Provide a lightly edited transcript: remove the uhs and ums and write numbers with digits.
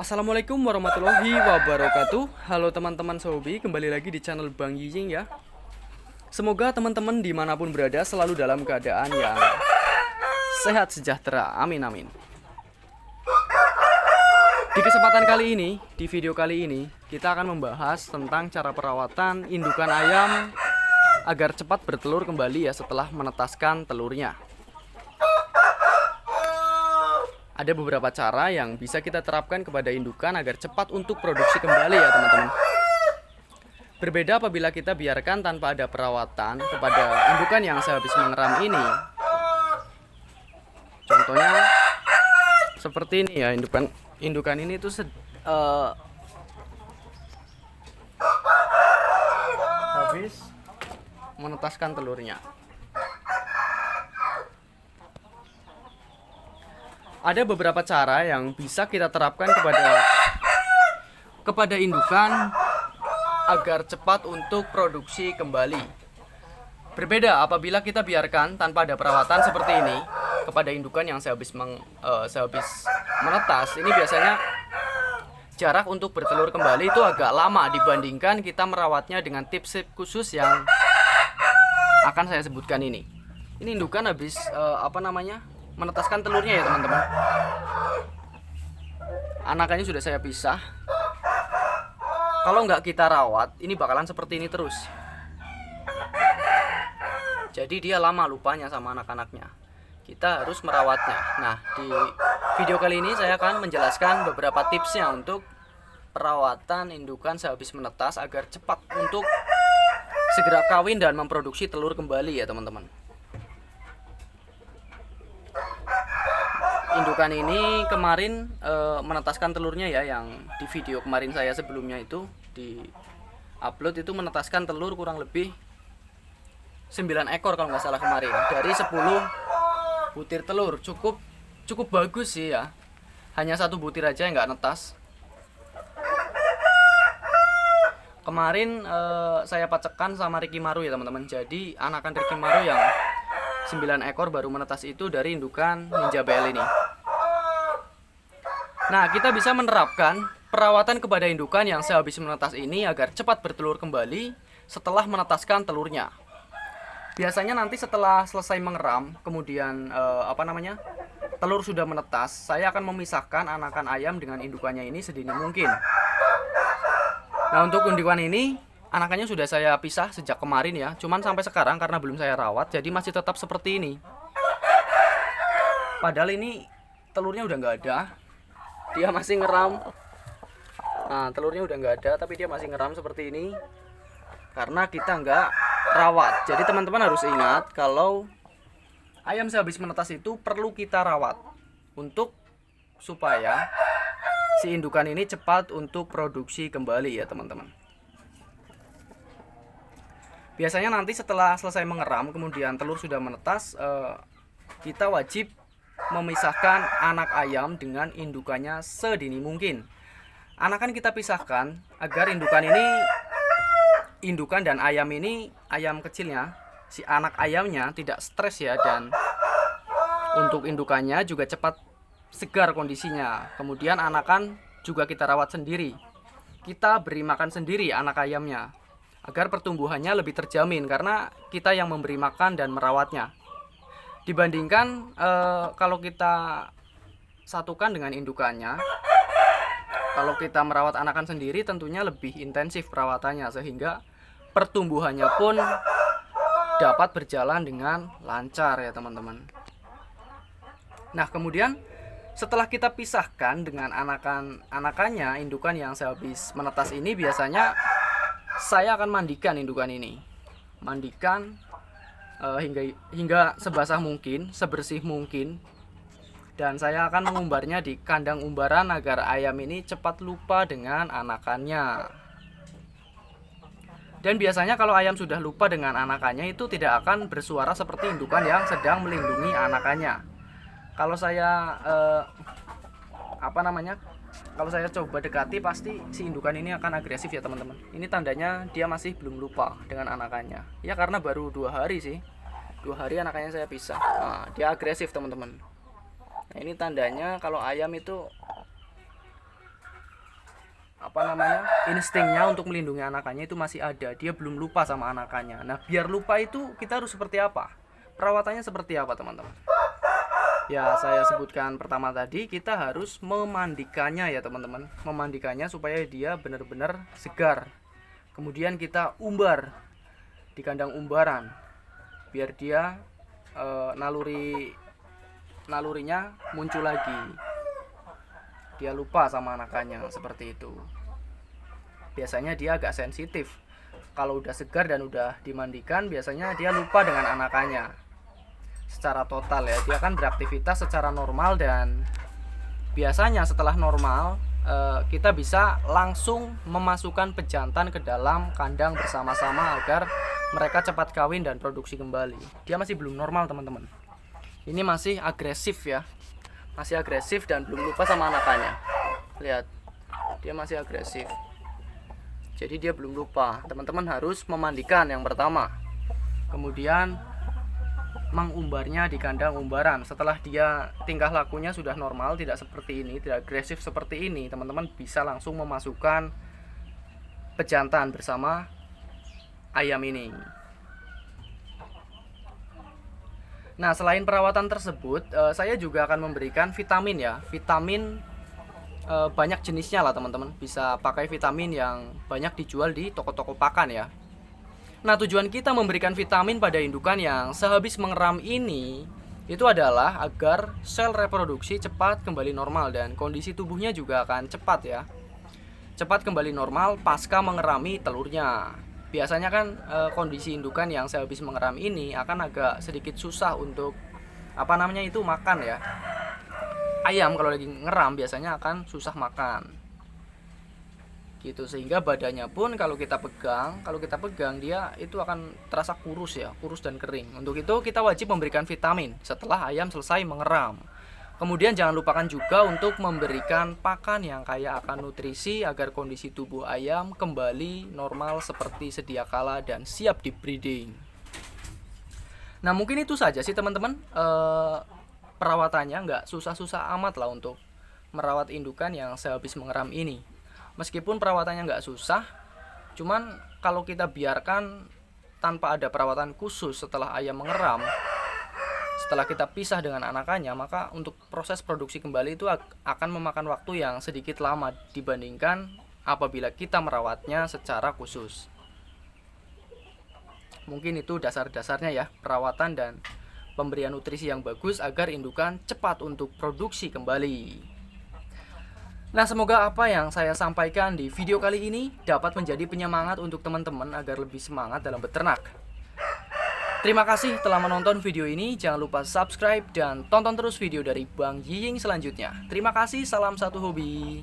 Assalamualaikum warahmatullahi wabarakatuh. Halo teman-teman Sobi, kembali lagi di channel Bang Yijing ya. Semoga teman-teman dimanapun berada selalu dalam keadaan yang sehat sejahtera. Amin amin. Di kesempatan kali ini, di video kali ini, kita akan membahas tentang cara perawatan indukan ayam agar cepat bertelur kembali ya setelah menetaskan telurnya. Ada beberapa cara yang bisa kita terapkan kepada indukan agar cepat untuk produksi kembali ya teman-teman. Berbeda apabila kita biarkan tanpa ada perawatan kepada indukan yang sehabis mengeram ini. Contohnya seperti ini ya, indukan ini tuh habis menetaskan telurnya. Ada beberapa cara yang bisa kita terapkan kepada indukan agar cepat untuk produksi kembali. Berbeda apabila kita biarkan tanpa ada perawatan seperti ini kepada indukan yang sehabis menetas. Ini biasanya jarak untuk bertelur kembali itu agak lama dibandingkan kita merawatnya dengan tips khusus yang akan saya sebutkan ini. Ini indukan habis menetaskan telurnya ya teman-teman. Anakannya sudah saya pisah. Kalau nggak kita rawat, ini bakalan seperti ini terus. Jadi dia lama lupanya sama anak-anaknya. Kita harus merawatnya. Nah, di video kali ini saya akan menjelaskan beberapa tipsnya untuk perawatan indukan sehabis menetas agar cepat untuk segera kawin dan memproduksi telur kembali ya teman-teman. Indukan ini kemarin menetaskan telurnya ya, yang di video kemarin saya sebelumnya itu di upload itu menetaskan telur kurang lebih 9 ekor kalau nggak salah kemarin dari 10 butir telur. Cukup bagus sih ya, hanya 1 butir aja yang nggak netas. Kemarin saya pacekkan sama Ricky Maru ya teman-teman. Jadi anakan Ricky Maru yang 9 ekor baru menetas itu dari indukan Ninja BL ini. Nah, kita bisa menerapkan perawatan kepada indukan yang sehabis menetas ini agar cepat bertelur kembali setelah menetaskan telurnya. Biasanya nanti setelah selesai mengeram, kemudian telur sudah menetas, saya akan memisahkan anakan ayam dengan indukannya ini sedini mungkin. Nah, untuk indukan ini anakannya sudah saya pisah sejak kemarin ya. Cuman sampai sekarang karena belum saya rawat, jadi masih tetap seperti ini. Padahal ini telurnya udah nggak ada. Dia masih ngeram. Nah, telurnya udah nggak ada, tapi dia masih ngeram seperti ini karena kita nggak rawat. Jadi teman-teman harus ingat kalau ayam sehabis menetas itu perlu kita rawat supaya si indukan ini cepat untuk produksi kembali ya teman-teman. Biasanya nanti setelah selesai mengeram kemudian telur sudah menetas, kita wajib memisahkan anak ayam dengan indukannya sedini mungkin. Anakan kita pisahkan agar indukan dan ayam ini, ayam kecilnya, si anak ayamnya tidak stres ya, dan untuk indukannya juga cepat segar kondisinya. Kemudian anakan juga kita rawat sendiri. Kita beri makan sendiri anak ayamnya agar pertumbuhannya lebih terjamin karena kita yang memberi makan dan merawatnya. Dibandingkan kalau kita satukan dengan indukannya, kalau kita merawat anakan sendiri tentunya lebih intensif perawatannya sehingga pertumbuhannya pun dapat berjalan dengan lancar ya teman-teman. Nah, kemudian setelah kita pisahkan dengan anakannya, indukan yang sehabis menetas ini, biasanya saya akan mandikan indukan ini. Mandikan hingga sebasah mungkin, sebersih mungkin. Dan saya akan mengumbarnya di kandang umbaran agar ayam ini cepat lupa dengan anakannya. Dan biasanya kalau ayam sudah lupa dengan anakannya itu tidak akan bersuara seperti indukan yang sedang melindungi anakannya. Kalau saya kalau saya coba dekati, pasti si indukan ini akan agresif ya teman-teman. Ini tandanya dia masih belum lupa dengan anakannya. Ya karena baru 2 hari sih. 2 hari anakannya saya pisah. Nah, dia agresif teman-teman. Nah, ini tandanya kalau ayam itu instingnya untuk melindungi anakannya itu masih ada. Dia belum lupa sama anakannya. Nah, biar lupa itu kita harus seperti apa? Perawatannya seperti apa, teman-teman? Ya, saya sebutkan pertama tadi, kita harus memandikannya ya, teman-teman. Memandikannya supaya dia benar-benar segar. Kemudian kita umbar di kandang umbaran biar dia nalurinya muncul lagi. Dia lupa sama anakannya, seperti itu. Biasanya dia agak sensitif. Kalau udah segar dan udah dimandikan, biasanya dia lupa dengan anakannya secara total ya. Dia akan beraktivitas secara normal, dan biasanya setelah normal kita bisa langsung memasukkan pejantan ke dalam kandang bersama-sama agar mereka cepat kawin dan produksi kembali. Dia masih belum normal, teman-teman. Ini masih agresif ya. Masih agresif dan belum lupa sama anakannya. Lihat, dia masih agresif. Jadi dia belum lupa. Teman-teman harus memandikan yang pertama. Kemudian mengumbarnya di kandang umbaran. Setelah dia tingkah lakunya sudah normal, tidak seperti ini, tidak agresif seperti ini, teman-teman bisa langsung memasukkan pejantan bersama ayam ini. Nah, selain perawatan tersebut, saya juga akan memberikan vitamin ya. Vitamin banyak jenisnya lah, teman-teman. Bisa pakai vitamin yang banyak dijual di toko-toko pakan ya. Nah, tujuan kita memberikan vitamin pada indukan yang sehabis mengeram ini itu adalah agar sel reproduksi cepat kembali normal dan kondisi tubuhnya juga akan cepat ya. Cepat kembali normal pasca mengerami telurnya. Biasanya kan kondisi indukan yang sehabis mengeram ini akan agak sedikit susah untuk makan ya. Ayam kalau lagi ngeram biasanya akan susah makan. Gitu, sehingga badannya pun kalau kita pegang dia itu akan terasa kurus ya, kurus dan kering. Untuk itu kita wajib memberikan vitamin setelah ayam selesai mengeram. Kemudian jangan lupakan juga untuk memberikan pakan yang kaya akan nutrisi agar kondisi tubuh ayam kembali normal seperti sedia kala dan siap di breeding. Nah, mungkin itu saja sih teman-teman. Perawatannya nggak susah-susah amat lah untuk merawat indukan yang sehabis mengeram ini. Meskipun perawatannya nggak susah, cuman kalau kita biarkan tanpa ada perawatan khusus setelah ayam mengeram, setelah kita pisah dengan anakannya, maka untuk proses produksi kembali itu akan memakan waktu yang sedikit lama dibandingkan apabila kita merawatnya secara khusus. Mungkin itu dasar-dasarnya ya, perawatan dan pemberian nutrisi yang bagus agar indukan cepat untuk produksi kembali. Nah, semoga apa yang saya sampaikan di video kali ini dapat menjadi penyemangat untuk teman-teman agar lebih semangat dalam beternak. Terima kasih telah menonton video ini. Jangan lupa subscribe dan tonton terus video dari Bang Yiying selanjutnya. Terima kasih, salam satu hobi.